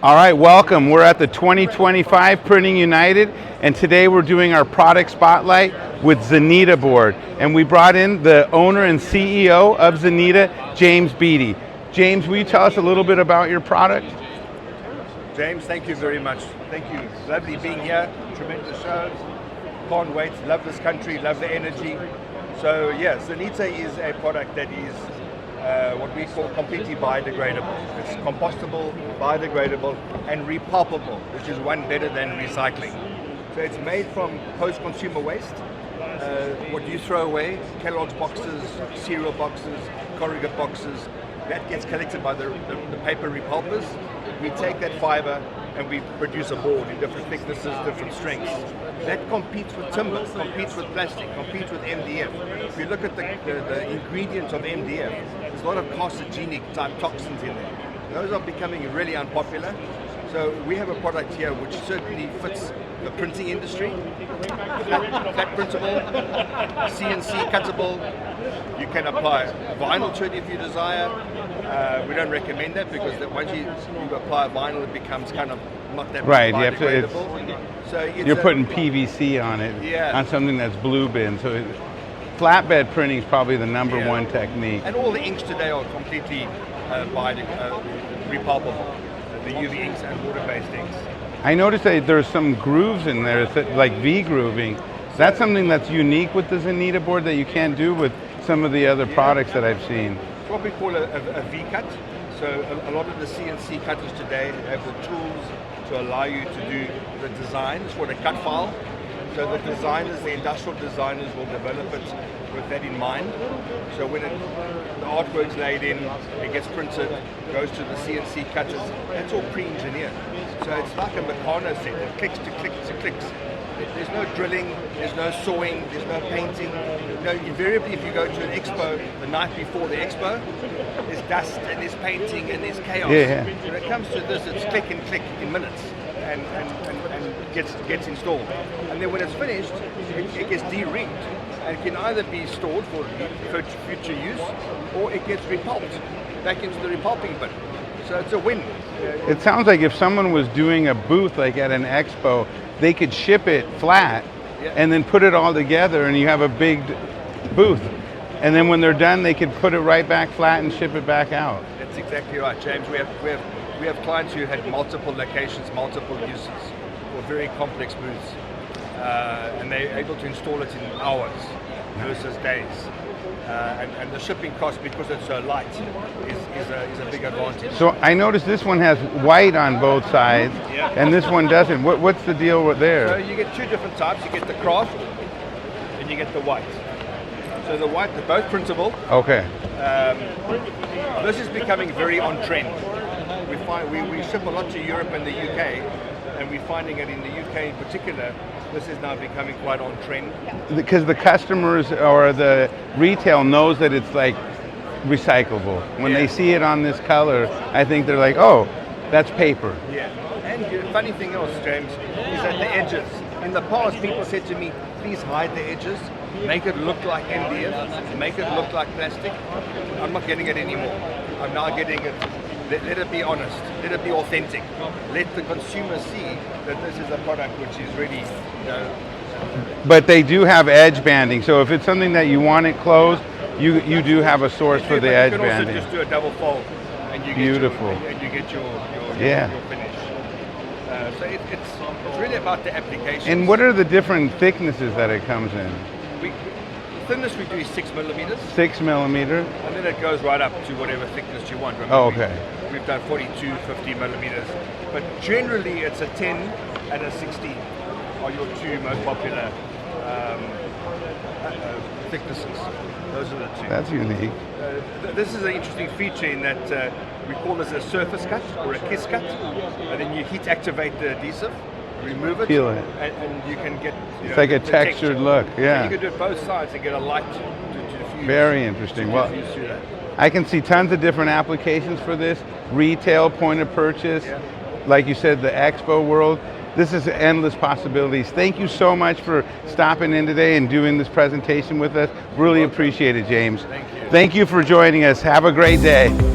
All right, welcome. We're at the 2025 Printing United, and today we're doing our product spotlight with Xanita Board. And we brought in the owner and CEO of Xanita, James Beattie. James, will you tell us a little bit about your product? James, thank you very much. Thank you. Lovely being here. Tremendous show. Can't wait. Love this country. Love the energy. So yeah, Xanita is a product that is what we call completely biodegradable. It's compostable, biodegradable, and repulpable, which is one better than recycling. So it's made from post-consumer waste. What you throw away, Kellogg's boxes, cereal boxes, corrugate boxes, that gets collected by the paper repulpers. We take that fiber and we produce a board in different thicknesses, different strengths. That competes with timber, competes with plastic, competes with MDF. If you look at the ingredients of MDF, there's a lot of carcinogenic type toxins in there. Those are becoming really unpopular. So we have a product here which certainly fits the printing industry. Flat printable, CNC cuttable. You can apply vinyl to it if you desire. We don't recommend that because once you apply vinyl, it becomes kind of not that right. biodegradable. So you're putting PVC on it, yeah, on something that's blue bin. So flatbed printing is probably the number one technique. And all the inks today are completely repulpable. The UV inks and water-based inks. I noticed that there's some grooves in there, like V-grooving. That's something that's unique with the Xanita board that you can't do with some of the other products that I've seen. It's what we call a V-cut. So a lot of the CNC cutters today have the tools to allow you to do the design. It's called a cut file. So the designers, the industrial designers will develop it with that in mind. So when the artwork's laid in, it gets printed, goes to the CNC cutters, that's all pre-engineered. So it's like a Meccano set, it clicks to clicks to clicks. There's no drilling, there's no sawing, there's no painting. Invariably if you go to an expo the night before the expo, there's dust and there's painting and there's chaos. Yeah. When it comes to this, it's click and click in minutes. And gets installed. And then when it's finished, it gets de-ringed. And it can either be stored for future use, or it gets repulped back into the repulping bin. So it's a win. It sounds like if someone was doing a booth like at an expo, they could ship it flat, yeah, and then put it all together and you have a big booth. And then when they're done, they could put it right back flat and ship it back out. That's exactly right, James. We have clients who had multiple locations, multiple uses for very complex booths, and they're able to install it in hours versus days. And the shipping cost, because it's so light, is a big advantage. So I noticed this one has white on both sides, yeah, and this one doesn't. What's the deal with there? So you get two different types. You get the Kraft and you get the white. So the white, they're both printable. Okay. This is becoming very on trend. We ship a lot to Europe and the UK, and we're finding it in the UK in particular, this is now becoming quite on trend. Because the customers or the retail knows that it's like recyclable. When they see it on this color, I think they're like, oh, that's paper. Yeah, and the funny thing else, James, is that the edges. In the past, people said to me, please hide the edges, make it look like MDF, make it look like plastic. I'm not getting it anymore. I'm now getting it. Let it be honest, let it be authentic. Let the consumer see that this is a product which is really, But they do have edge banding, so if it's something that you want it closed, you do have a source for the edge banding. You can also just do a double fold, and you get your finish. So it's really about the application. And what are the different thicknesses that it comes in? The thickness we do is 6 millimeters. 6 millimeter. And then it goes right up to whatever thickness you want. Remember, okay. We've done 42, 50 millimeters. But generally it's a 10 and a 16 are your two most popular thicknesses. Those are the two. That's unique. This is an interesting feature in that we call this a surface cut or a kiss cut. And then you heat activate the adhesive, remove it, peel it, and you can get it's like a textured look. Yeah. And you can do it both sides and get a light to diffuse. Very interesting. Well, I can see tons of different applications for this. Retail, point of purchase, yeah, like you said, the expo world. This is endless possibilities. Thank you so much for stopping in today and doing this presentation with us. Really appreciate it, James. Thank you. Thank you for joining us. Have a great day.